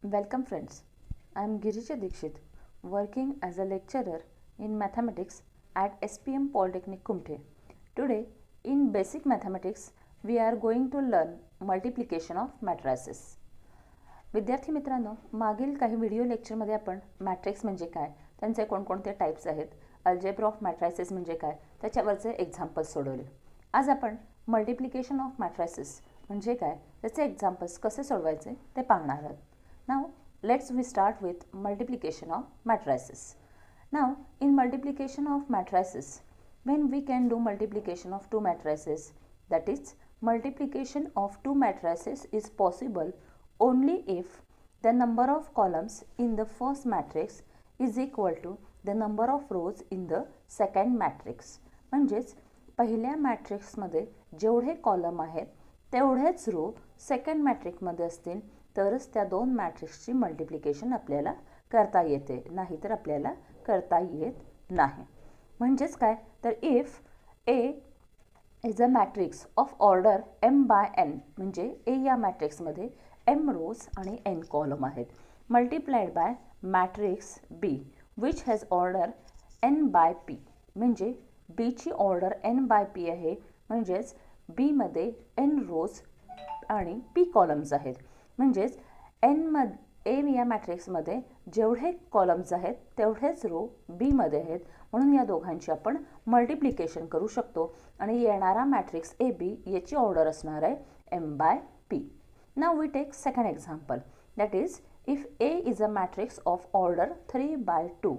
Welcome friends, I am Girija Dikshit, working as a lecturer in mathematics at SPM Polytechnic Kumte. Today in basic mathematics we are going to learn multiplication of matrices. विद्यार्थी मित्रांनो, मागील काही video लेक्चरमध्ये आपण matrix म्हणजे काय, त्यांचे कोणकोणते टाइप्स आहेत, अल्जेब्रा ऑफ मॅट्रिसेस म्हणजे काय त्याच्यावरचे एक्झाम्पल्स सोडवले. आज आपण मल्टिप्लिकेशन ऑफ मॅट्रिसेस म्हणजे काय त्याचे एक्झाम्पल्स कसे सोडवायचे ते पाहणार आहोत. Now let's we start with multiplication of matrices. Now in multiplication of matrices, when we can do multiplication of two matrices, that is multiplication of two matrices is possible only if the number of columns in the first matrix is equal to the number of rows in the second matrix. म्हणजेच पहिल्या मॅट्रिक्समध्ये जेवढे column आहेत तेवढेच row second मॅट्रिक्समध्ये असतील तरच त्या दोन मॅट्रिक्सची मल्टिप्लिकेशन आपल्याला करता येते, नाहीतर आपल्याला करता येत नाही. म्हणजेच काय तर if A is a matrix of order m by n, म्हणजे ए या मॅट्रिक्समध्ये m रोज आणि n कॉलम आहेत, multiplied by matrix b which has order n by p, म्हणजे b ची ऑर्डर n बाय p आहे, म्हणजेच b मध्ये n रोज आणि p कॉलम्स आहेत. म्हणजेच ए या मॅट्रिक्समध्ये जेवढे कॉलम्स आहेत तेवढेच रो बी मध्ये आहेत, म्हणून या दोघांची आपण मल्टिप्लिकेशन करू शकतो आणि येणारा मॅट्रिक्स ए बी याची ऑर्डर असणार आहे M by P. Now we take second example, that is if A is a matrix of order 3 by 2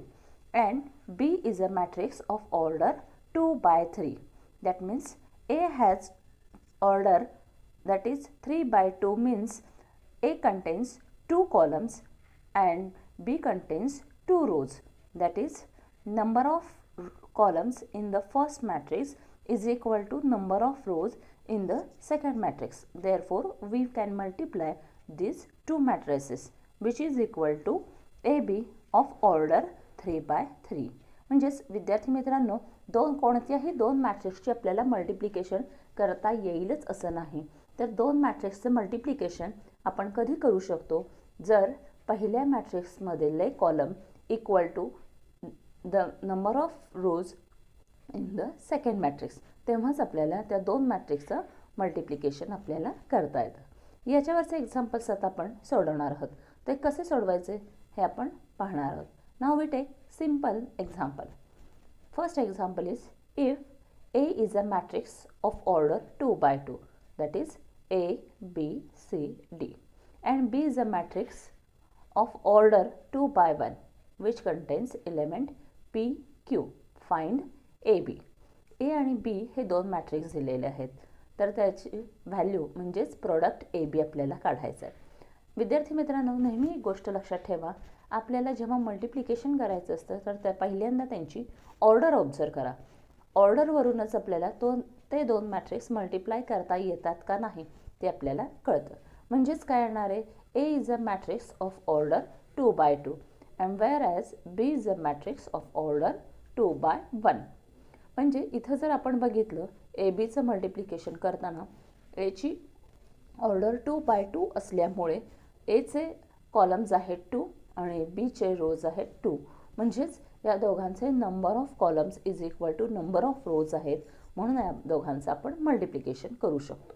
and B is a matrix of order 2 by 3, that means A has order that is 3 by 2 means A contains 2 columns and B contains 2 rows, that is number of columns in the first matrix is equal to number of rows in the second matrix. Therefore we can multiply these two matrices which is equal to AB of order 3 by 3. म्हणजेच विद्यार्थी मित्रांनो, कोणत्याही दोन मॅट्रिक्सची आपल्याला multiplication करता येईलच असं नाही, तर दोन मॅट्रिक्सचे मल्टिप्लिकेशन आपण कधी करू शकतो जर पहिल्या मॅट्रिक्समधले column equal to the number of rows in the second matrix, तेव्हाच आपल्याला त्या दोन मॅट्रिक्सचं मल्टिप्लिकेशन आपल्याला करता येतं. याच्यावरचे एक्झाम्पल्स आता आपण सोडवणार आहोत. ते कसे सोडवायचे हे आपण पाहणार आहोत. Now we take simple example. First example is if A is a matrix of order 2 by 2, that is A, B, C, D, and B is a matrix of order 2 by 1 which contains element P, Q. Find AB. A आणि B हे दोन matrix दिलेले आहेत, तर त्याची value म्हणजेच product AB आपल्याला काढायचं आहे. विद्यार्थी मित्रांनो, नेहमी एक गोष्ट लक्षात ठेवा, आपल्याला जेव्हा मल्टिप्लिकेशन करायचं असतं तर त्या पहिल्यांदा त्यांची ऑर्डर ऑब्झर्व करा. ऑर्डरवरूनच आपल्याला ते दोन मॅट्रिक्स मल्टिप्लाय करता येतात का नाही ते आपल्याला कळतं. म्हणजेच काय येणार आहे, A is a matrix of order 2 by 2 and whereas B is a matrix of order 2 by 1. म्हणजे इथं जर आपण बघितलं ए बीचं मल्टिप्लिकेशन करताना एची ऑर्डर 2 बाय 2 असल्यामुळे एचे कॉलम्स आहेत 2 आणि बीचे रोज आहेत 2, म्हणजेच या दोघांचे number of columns is equal to number of rows आहेत, म्हणून या दोघांचं आपण मल्टिप्लिकेशन करू शकतो.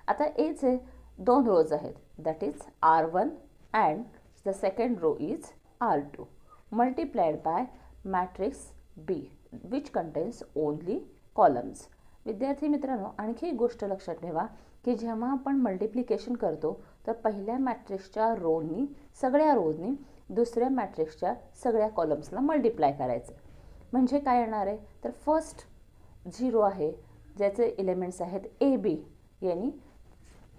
आता एचे दोन रोज आहेत, that is R1 and the second row is R2 multiplied by matrix B which contains only columns. विद्यार्थी मित्रांनो, आणखी एक गोष्ट लक्षात ठेवा की जेव्हा आपण मल्टिप्लिकेशन करतो तर पहिल्या मॅट्रिक्सच्या सगळ्या रोजनी दुसऱ्या मॅट्रिक्सच्या सगळ्या कॉलम्सला मल्टिप्लाय करायचं. म्हणजे काय येणार आहे तर फर्स्ट 0 आहे ज्याचे एलिमेंट्स आहेत ए बी यांनी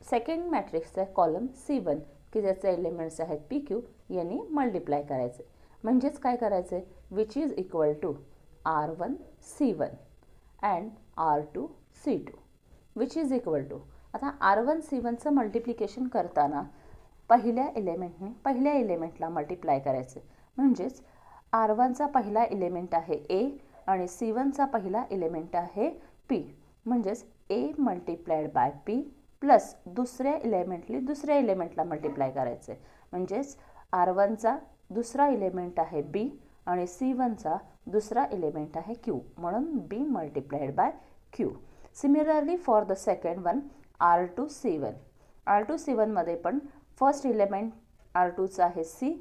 सेकंड मॅट्रिक्सचा कॉलम C1 की ज्याचे एलिमेंट्स आहेत पी क्यू यांनी मल्टिप्लाय करायचे. म्हणजेच काय करायचे, which is equal to R1 C1 and R2 C2 which is equal to. आता R1 C1चं मल्टिप्लिकेशन करताना पहिल्या एलिमेंटला मल्टिप्लाय करायचे. म्हणजेच R1चा पहिला एलिमेंट आहे ए आणि C1चा पहिला एलिमेंट आहे P, म्हणजेच A multiplied by P plus दुसऱ्या एलिमेंटला मल्टिप्लाय करायचं आहे. म्हणजेच R1चा दुसरा एलिमेंट आहे B आणि C1चा दुसरा एलिमेंट आहे Q, म्हणून B multiplied by Q. Similarly for the second one R2C1 मध्ये पण फर्स्ट एलिमेंट R2चा आहे C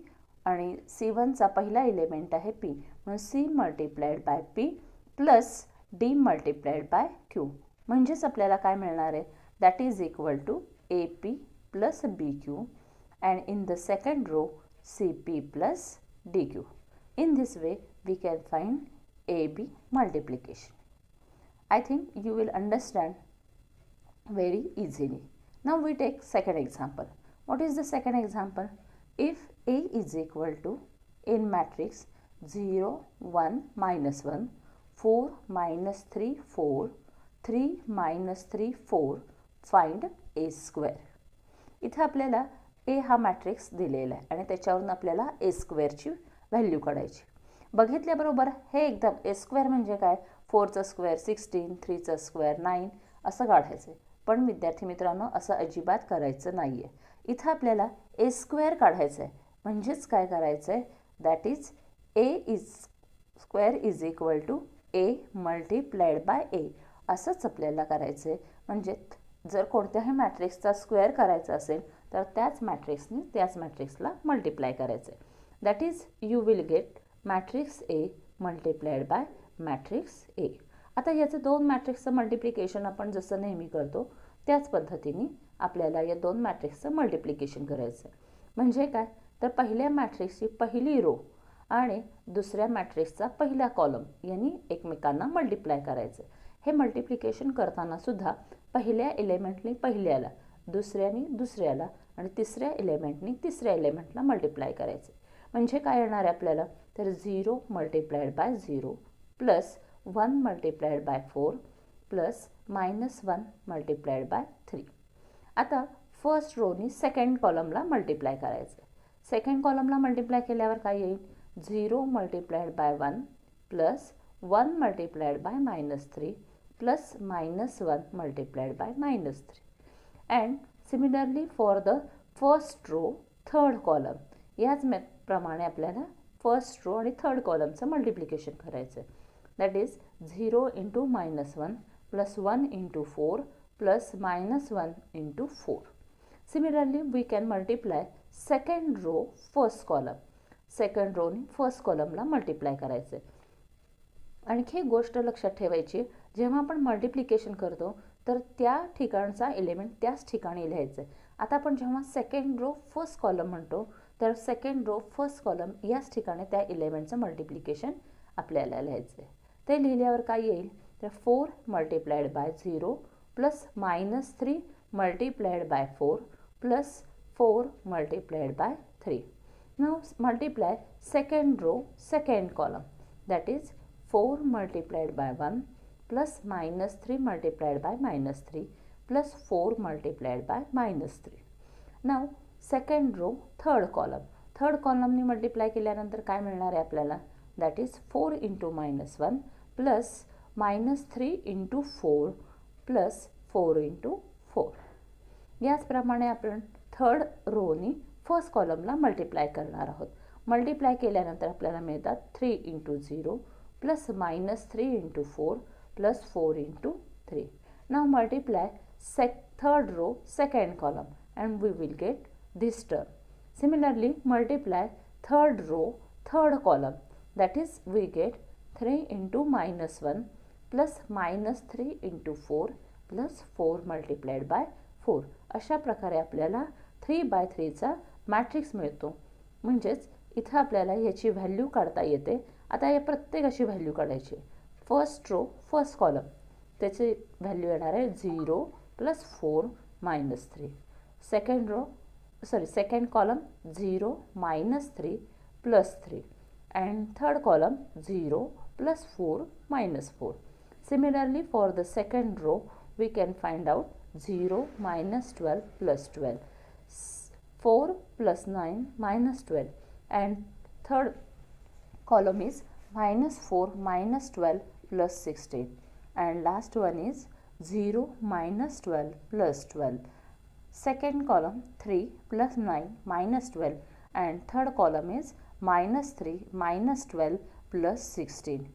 आणि C1चा पहिला एलिमेंट आहे P, म्हणून C multiplied by P plus D multiplied by Q. म्हणजेच आपल्याला काय मिळणार आहे, that is equal to AP plus BQ and in the second row CP plus DQ. In this way we can find AB multiplication. I think you will understand very easily. Now we take second example. What is the second example? If A is equal to, in matrix 0 1 minus 1 4 minus 3 4 3 minus 3 4, find A square. इथे आपल्याला A हा matrix दिलेला आहे आणि त्याच्यावरून आपल्याला A स्क्वेअरची value काढायची. बघितल्याबरोबर हे एकदम A स्क्वेअर म्हणजे काय, 4चा स्क्वेअर 16, 3चा स्क्वेअर 9 असं काढायचं आहे. पण विद्यार्थी मित्रांनो असं अजिबात करायचं नाही आहे. इथं आपल्याला A स्क्वेअर काढायचं आहे. म्हणजेच काय करायचं आहे, that is A is square is equal to A multiplied by A असंच आपल्याला करायचं आहे. म्हणजे जर कोणत्याही मॅट्रिक्सचा स्क्वेअर करायचा असेल तर त्याच मॅट्रिक्सला मल्टिप्लाय करायचं आहे. That is you will get matrix A multiplied by matrix A. आता याचं दोन मॅट्रिक्सचं मल्टिप्लिकेशन आपण जसं नेहमी करतो त्याच पद्धतीने आपल्याला या दोन मॅट्रिक्सचं मल्टिप्लिकेशन करायचं आहे. म्हणजे काय, तर पहिल्या मॅट्रिक्सची पहिली रो आणि दुसऱ्या मॅट्रिक्सचा पहिला कॉलम यांनी एकमेकांना मल्टिप्लाय करायचं. हे मल्टिप्लिकेशन करताना सुद्धा पहिल्या एलिमेंटनी पहिल्याला, दुसऱ्याने दुसऱ्याला आणि तिसऱ्या एलिमेंटनी तिसऱ्या एलिमेंटला मल्टिप्लाय करायचे. म्हणजे काय येणार आहे आपल्याला, तर 0 multiplied by 0 plus 1 multiplied by 4 plus -1 multiplied by 3. आता फर्स्ट रोनी सेकंड कॉलमला मल्टिप्लाय करायचं. सेकंड कॉलमला मल्टिप्लाय केल्यावर काय येईल, 0 multiplied by 1 plus 1 multiplied by -3 plus -1 multiplied by -3. And similarly for the first row third column, याच प्रमाणे आपल्याला फर्स्ट रो आणि थर्ड कॉलमचं मल्टिप्लिकेशन करायचं आहे. That is 0 into -1 plus 1 into 4 plus -1 into 4. Similarly we can multiply second row first column. Second रोनी first कॉलमला multiply करायचं आहे. आणखी एक गोष्ट लक्षात ठेवायची, जेव्हा आपण मल्टिप्लिकेशन करतो तर त्या ठिकाणचा एलिमेंट त्याच ठिकाणी लिहायचं आहे. आता आपण जेव्हा सेकंड रो फर्स्ट कॉलम म्हणतो तर सेकंड रो फर्स्ट कॉलम याच ठिकाणी त्या एलिमेंटचं मल्टिप्लिकेशन आपल्याला लिहायचं आहे. ते लिहिल्यावर काय येईल, तर 4 multiplied by 0 plus -3 multiplied by 4 plus 4 multiplied by 3. Now multiply second row second column, that is 4 multiplied by 1 plus -3 multiplied by -3 plus 4 multiplied by -3. Now second row third column ने multiply केल्यानंतर काय मिळणार आहे आपल्याला, that is 4 into -1 plus -3 into 4 plus 4 into 4. याचप्रमाणे आपण third रोनी first कॉलमला multiply करणार आहोत. मल्टिप्लाय केल्यानंतर आपल्याला मिळतात 3 into 0 plus -3 into 4 plus 4 into 3. Now multiply third row second column and we will get this term. Similarly multiply third row third column, that is we get 3 into -1 plus -3 into 4 plus 4 multiplied by 4. अशा प्रकारे आपल्याला 3/3 चा matrix मिळतो. म्हणजेच इथं आपल्याला याची value काढता येते. आता या प्रत्येकाची व्हॅल्यू काढायची. फर्स्ट रो फर्स्ट कॉलम त्याची व्हॅल्यू येणार आहे 0 plus 4 -3. Second column 0 -3 plus 3 and third column 0 plus 4 -4. Similarly for the second row we can find out 0 -12 plus 12, 4 plus 9 minus 12, and third column is -4 minus 12 plus 16, and last one is 0 minus 12 plus 12. Second column 3 plus 9 minus 12, and third column is minus 3 minus 12 plus 16.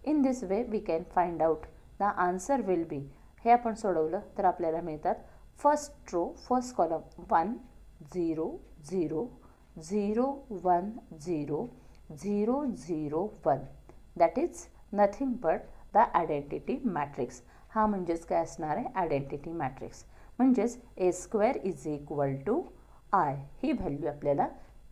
In this way we can find out the answer will be, हे आपण सोडवलं तर आपल्याला मिळतात first row first column 1 0 0 0 1 0 0 0 1. That is nothing but the identity matrix. हा म्हणजेच काय असणार आहे, आयडेंटिटी मॅट्रिक्स. म्हणजेच A square is equal to I ही व्हॅल्यू आपल्याला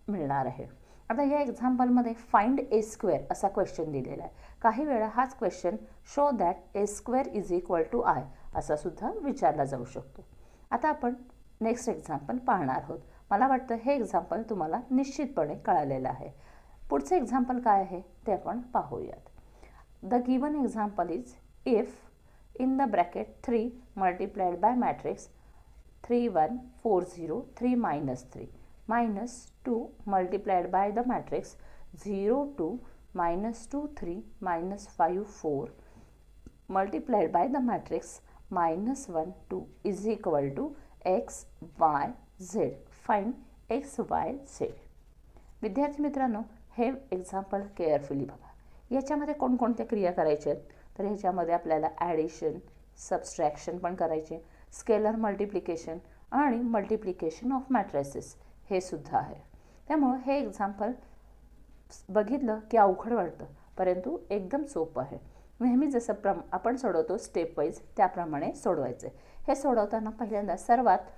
मिळणार आहे. आता या एक्झाम्पलमध्ये फाइंड ए स्क्वेअर असा क्वेश्चन दिलेला आहे. काही वेळा हाच question show that A square is equal to I असा सुद्धा विचारला जाऊ शकतो. आता आपण नेक्स्ट एक्झाम्पल पाहणार आहोत. मला वाटतं हे एक्झाम्पल तुम्हाला निश्चितपणे कळालेलं आहे. पुढचे एक्झाम्पल काय आहे ते आपण पाहूयात. The given example is if in the bracket 3 multiplied by matrix 3 1 4 0 3 minus 3 minus 2 multiplied by the matrix 0 2 minus 2 3 minus 5 4 multiplied by the matrix minus 1 2 is equal to x y z. Find x y z. विद्यार्थी मित्रांनो, हे example carefully बघा. याच्यामध्ये कोणकोणत्या क्रिया करायच्या आहेत तर ह्याच्यामध्ये आपल्याला ॲडिशन सबस्ट्रॅक्शन पण करायचे, स्केलर मल्टिप्लिकेशन आणि मल्टिप्लिकेशन ऑफ मॅट्रिसेस हे सुद्धा आहे. त्यामुळं हे एक्झाम्पल बघितलं की अवघड वाटतं, परंतु एकदम सोपं आहे. नेहमी जसं आपण सोडवतो स्टेप वाईज त्याप्रमाणे सोडवायचं आहे. हे सोडवताना पहिल्यांदा सर्वात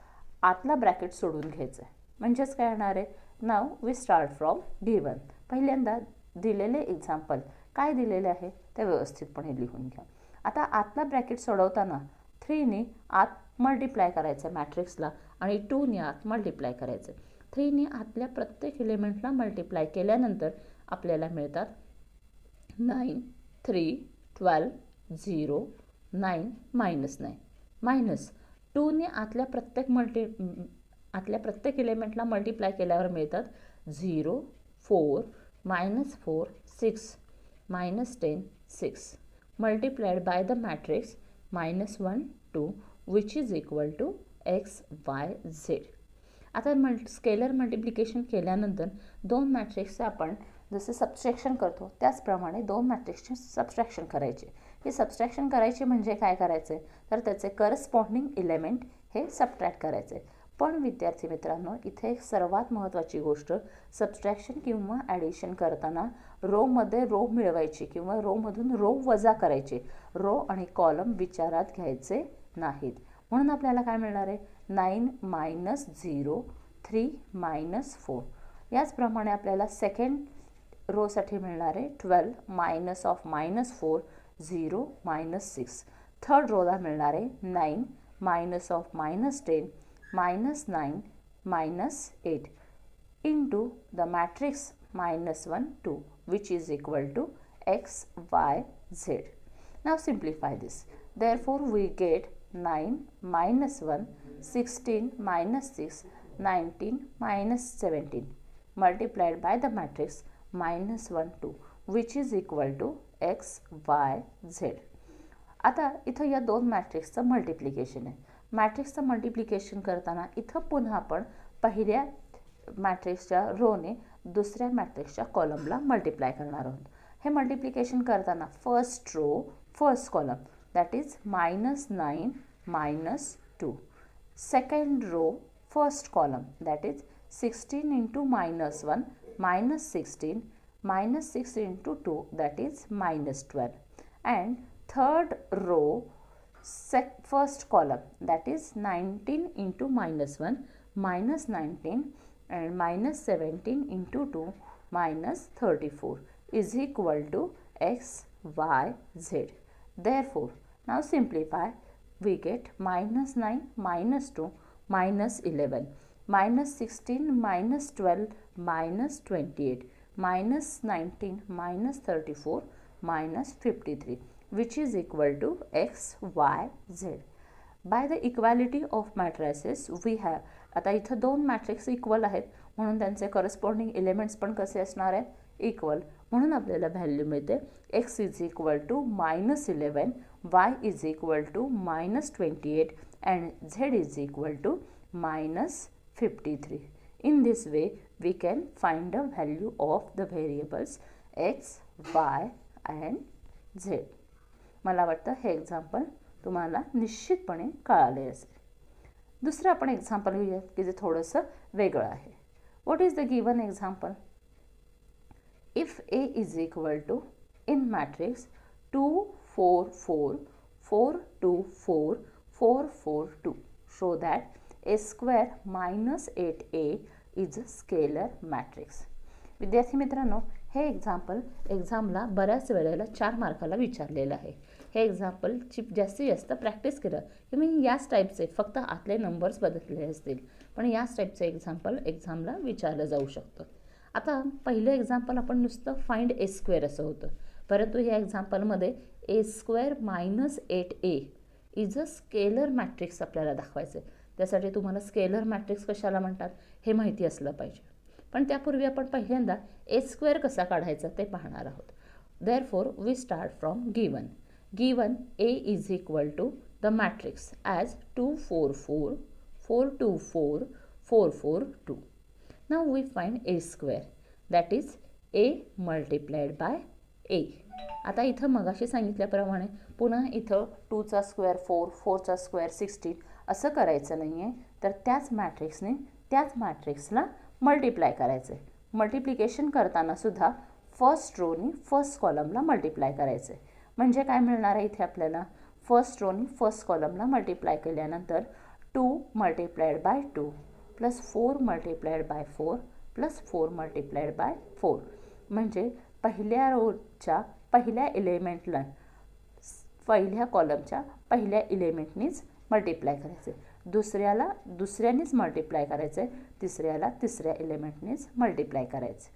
आतला ब्रॅकेट सोडून घ्यायचं आहे. म्हणजेच काय येणार आहे, now we start from given. पहिल्यांदा दिलेले एक्झाम्पल काय दिलेले आहे ते व्यवस्थितपणे लिहून घ्या. आता आतला ब्रॅकेट सोडवताना 3ने आत मल्टिप्लाय करायचं मॅट्रिक्सला आणि 2ने आत मल्टिप्लाय करायचं. 3ने आतल्या प्रत्येक एलिमेंटला मल्टिप्लाय केल्यानंतर आपल्याला मिळतात 9 3 12 0 9 मायनस 9 मायनस 2ने आतल्या प्रत्येक एलिमेंटला मल्टिप्लाय केल्यावर मिळतात 0 4 minus 4 6 minus 10 6 multiplied by the matrix minus 1 2 which is equal to x y z. आता स्केलर मल्टिप्लिकेशन केल्यानंतर दोन मॅट्रिक्सचे आपण जसे सबस्ट्रॅक्शन करतो त्याचप्रमाणे दोन मॅट्रिक्सचे सबस्ट्रॅक्शन करायचे. हे सबस्ट्रॅक्शन करायचे म्हणजे काय करायचे तर त्याचे करस्पॉन्डिंग एलिमेंट हे सबट्रॅक्ट करायचे. पण विद्यार्थी मित्रांनो, इथे एक सर्वात महत्त्वाची गोष्ट, सबस्ट्रॅक्शन किंवा ॲडिशन करताना रोमध्ये रो मिळवायची किंवा रोमधून रो वजा करायचे. रो आणि कॉलम विचारात घ्यायचे नाहीत. म्हणून आपल्याला काय मिळणार आहे, 9 मायनस 0 3 मायनस 4. याचप्रमाणे आपल्याला सेकंड रोसाठी मिळणार आहे 12 minus of minus 4 0 minus 6. Third रोला मिळणार आहे 9 minus of minus 10 minus 9 minus 8 into the matrix minus 1 2 which is equal to x y z. Now simplify this. Therefore we get 9 minus 1 16 minus 6 19 minus 17 multiplied by the matrix minus 1 2 which is equal to x y z. आता इथं या दोन मॅट्रिक्सचं multiplication आहे. मॅट्रिक्सचं multiplication करताना इथं पुन्हा आपण पहिल्या मॅट्रिक्सच्या रोने दुसऱ्या मॅट्रिक्सच्या कॉलमला मल्टिप्लाय करणार आहोत. हे मल्टिप्लिकेशन करताना first row first column that is minus 9 minus 2. Second row first column that is 16 into minus 1 minus 16 minus 6 into 2 that is minus 12. And third row first column that is 19 into minus 1 minus 19 and minus 17 into 2 minus 34 is equal to x, y, z. Therefore, now simplify, we get minus 9 minus 2 minus 11 minus 16 minus 12 minus 28 minus 19 minus 34 minus 53 which is equal to x, y, z. By the equality of matrices we have, आता इथं दोन matrix equal आहेत म्हणून त्यांचे corresponding elements पण कसे असणार आहेत, इक्वल, म्हणून आपल्याला व्हॅल्यू मिळते x is equal to -11, y is equal to -28 and z is equal to -53. In this way we can find the value of the variables x, y and z. मला वाटतं हे एक्झाम्पल तुम्हाला निश्चितपणे कळाले असेल. दुसरं आपण एक्झाम्पल घेऊया की जे थोडंसं वेगळं आहे. What is the given example? If a is equal to in matrix 2 4 4 4 2 4 4 4 2 show that a square minus 8a is a scalar matrix. विद्यार्थी मित्रांनो, हे एक्झामला बऱ्याच वेळेला 4 मार्काला विचारलेलं आहे. हे एक्झाम्पलची जास्तीत जास्त प्रॅक्टिस केलं की मी याच टाईपचे फक्त आतले नंबर्स बदलले असतील, पण याच टाईपचे एक्झामला विचारलं जाऊ शकतं. आता पहिलं एक्झाम्पल आपण नुसतं फाइंड ए स्क्वेअर असं होतं, परंतु या एक्झाम्पलमध्ये A square minus 8a is a scalar matrix आपल्याला दाखवायचं आहे. त्यासाठी तुम्हाला स्केलर मॅट्रिक्स कशाला म्हणतात हे माहिती असलं पाहिजे. पण त्यापूर्वी आपण पहिल्यांदा ए स्क्वेअर कसा काढायचा ते पाहणार आहोत. Therefore we start from given a is equal to the matrix as 2 4 4 4 2 4 4 4 2. Now we find A square, that is a multiplied by a. आता इथं मगाशी सांगितल्याप्रमाणे पुन्हा इथं 2चा स्क्वेअर 4 4चा स्क्वेअर 16 असं करायचं नाही आहे, तर त्याच मॅट्रिक्सला मल्टिप्लाय करायचं आहे. मल्टिप्लिकेशन करताना सुद्धा फर्स्ट रोनी फर्स्ट कॉलमला मल्टिप्लाय करायचं आहे. म्हणजे काय मिळणार आहे इथे आपल्याला? फर्स्ट रोनी फर्स्ट कॉलमला मल्टिप्लाय केल्यानंतर 2 multiplied by 2 plus 4 multiplied by 4 plus 4 multiplied by 4. म्हणजे पहिल्या रोच्या पहिल्या एलिमेंटला पहिल्या कॉलमच्या पहिल्या एलिमेंटनीच मल्टिप्लाय करायचे, दुसऱ्यानेच मल्टिप्लाय करायचे, तिसऱ्याला तिसऱ्या एलिमेंटनीच मल्टिप्लाय करायचे.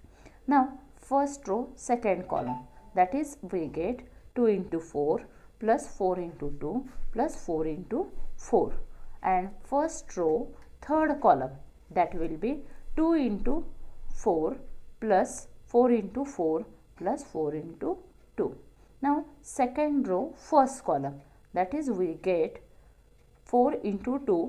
Now first row second column, that is we get 2 into 4 plus 4 into 2 plus 4 into 4, and first row third column, that will be 2 into 4 plus 4 into 4 plus 4 into 2. Now second row first column, that is we get 4 into 2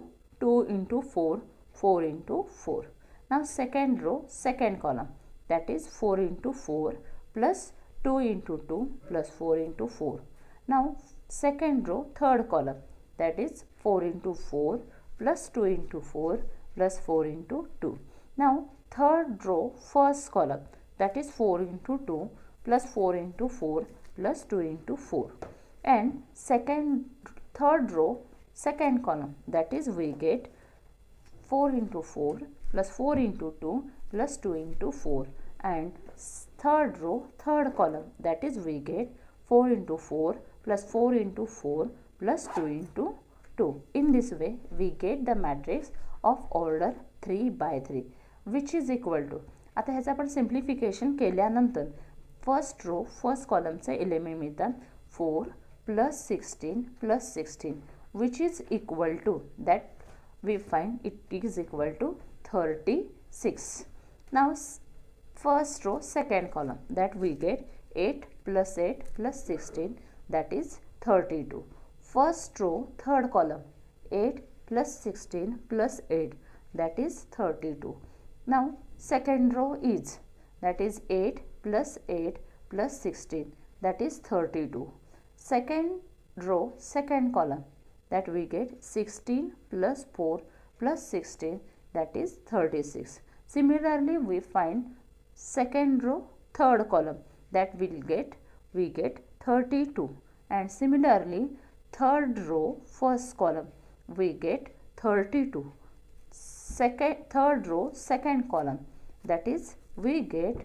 2 into 4 4 into 4. Now second row second column, that is 4 into 4 plus 2 into 2 plus 4 into 4. Now second row third column, that is 4 into 4 plus 2 into 4 plus 4 into 2. Now third row first column, that is 4 into 2 plus 4 into 4 plus 2 into 4. And third row second column, that is we get 4 into 4 plus 4 into 2 plus 2 into 4. And third row third column, that is we get 4 into 4 plus 4 into 4 plus 2 into 2. In this way we get the matrix of order 3 by 3 which is equal to, आता ह्याचं आपण simplification केल्यानंतर first row first कॉलमचे element मिळतात 4 plus 16 plus 16 which is equal to, that we find it is equal to 36. Now first row second column, that we get 8 plus 8 plus 16, that is 32. First row third column, 8 plus 16 plus 8, that is 32. Now second row is, that is 8 plus 8 plus 16, that is 32. Second row second column, that we get 16 plus 4 plus 16, that is 36. Similarly we find second row third column, that we get 32. And similarly third row first column we get 32. Third row second column, that is we get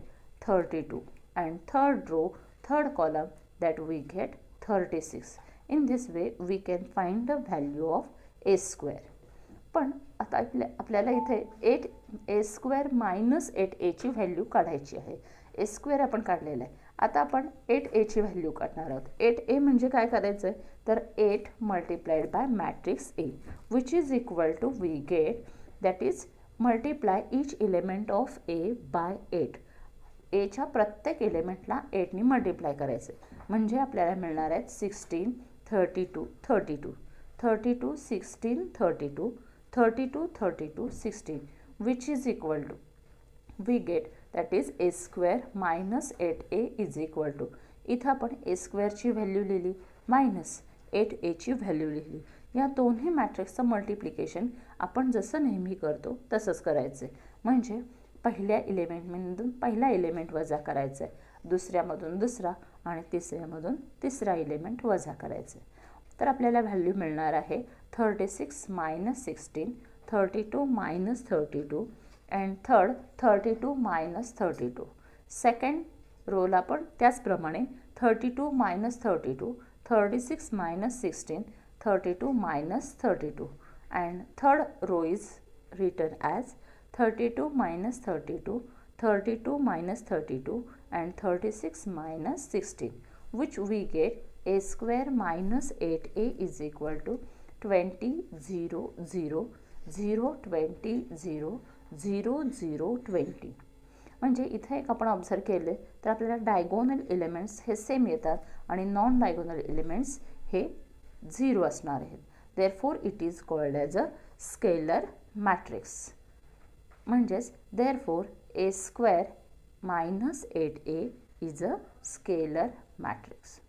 32. And third row third column, that we get 36. In this way we can find the value of a square. पण आता आपल्याला इथे 8a square minus 8a ची value काढायची आहे. ए square आपण काढलेला आहे. आता आपण 8a ची व्हॅल्यू काढणार आहोत. 8a म्हणजे काय करायचं आहे, तर 8 multiplied by matrix A which is equal to we get, that is multiply each element of A by 8. एच्या प्रत्येक एलिमेंटला 8ने मल्टिप्लाय करायचे, म्हणजे आपल्याला मिळणार आहेत 16, 32, 32, 32, 16, 32, 32, 32, 16, which is equal to, we get that is a square minus 8a is equal to, इथं आपण a square ची व्हॅल्यू लिहिली मायनस 8a ची व्हॅल्यू लिहिली. या दोन्ही मॅट्रिक्सचं मल्टिप्लिकेशन आपण जसं नेहमी करतो तसंच करायचं, म्हणजे पहिल्या एलिमेंटमधून पहिला एलिमेंट वजा करायचा आहे, दुसऱ्यामधून दुसरा आणि तिसऱ्यामधून तिसरा एलिमेंट वजा करायचा आहे. तर आपल्याला व्हॅल्यू मिळणार आहे 36 minus 16, 32 minus 32 and third 32 minus 32. Second रोला पण त्याचप्रमाणे 32 minus 32, 36 minus 16, 32 minus 32, and third row is written as 32 minus 32, 32 minus 32 and 36 minus 16, which we get a square minus 8a is equal to 20, 0, 0, 0, 20, 0, 0, 0, 20. म्हणजे इथे एक आपण ऑब्झर्व केले तर आपल्याला डायगोनल एलिमेंट्स हे सेम येतात आणि नॉन डायगोनल एलिमेंट्स हे 0 असणार आहेत. Therefore it is called as a scalar matrix. म्हणजेच therefore a square minus 8a is a scalar matrix.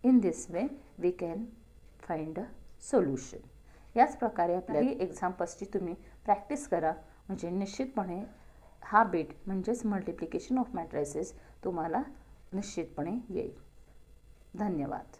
In this way we can find a solution. याच प्रकारे आपल्याला एक्झाम्पल्सची तुम्ही प्रॅक्टिस करा, म्हणजे निश्चितपणे हा बीट म्हणजेच मल्टिप्लिकेशन ऑफ मॅट्रिसेस तुम्हाला निश्चितपणे येईल. धन्यवाद.